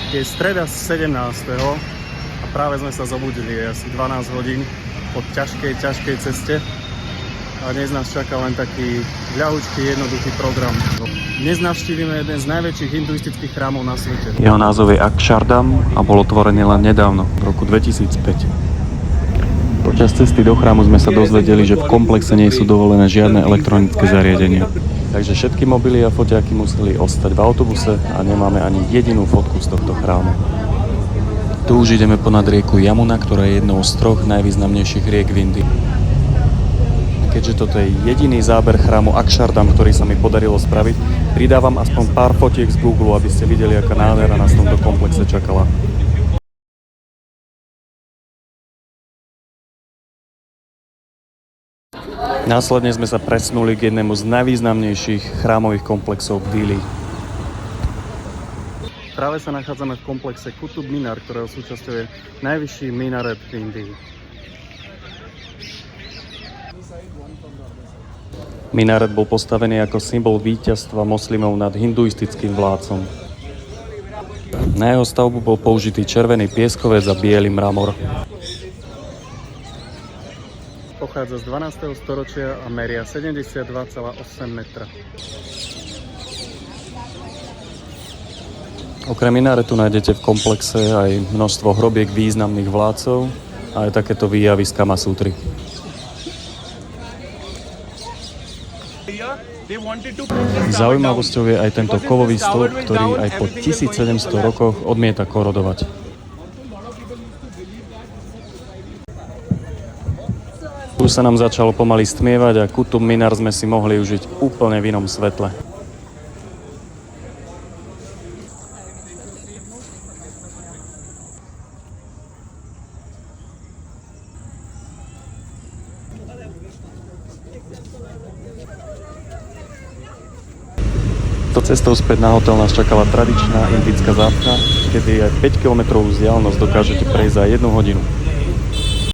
Je streda 17. a práve sme sa zobudili, je asi 12 hodín po ťažkej ceste a dnes nás čaká len taký ľahučký, jednoduchý program. Dnes navštívime jeden z najväčších hinduistických chrámov na svete. Jeho názov je Akshardham a bol otvorený len nedávno, v roku 2005. Počas cesty do chrámu sme sa dozvedeli, že v komplexe nie sú dovolené žiadne elektronické zariadenia. Takže všetky mobily a foťáky museli ostať v autobuse a nemáme ani jedinú fotku z tohto chrámu. Tu už ideme ponad rieku Yamuna, ktorá je jednou z troch najvýznamnejšých riek v Indii. Keďže toto je jediný záber chrámu Akshardham, ktorý sa mi podarilo spraviť, pridávam aspoň pár fotiek z Google, aby ste videli, aká nádhera nás v tomto komplexe čakala. Následne sme sa presunuli k jednému z najvýznamnejších chrámových komplexov v Dili. Práve sa nachádzame v komplexe Qutub Minar, ktorého súčasťou je najvyšší minaret v Indii. Minaret bol postavený ako symbol víťazstva moslimov nad hinduistickým vládcom. Na jeho stavbu bol použitý červený pieskovec a biely mramor. Pochádza z 12. storočia a meria 72,8 metra. Okrem minaretu nájdete v komplexe aj množstvo hrobiek významných vládcov a aj takéto výjavy z Kama Sutry. Zaujímavosťou je aj tento kovový stĺp, ktorý aj po 1700 rokoch odmieta korodovať. Už sa nám začalo pomaly stmievať a Qutub Minar sme si mohli užiť úplne v inom svetle. To cestou späť na hotel nás čakala tradičná indická zápcha, kedy aj 5 km vzdialenosť dokážete prejsť za 1 hodinu.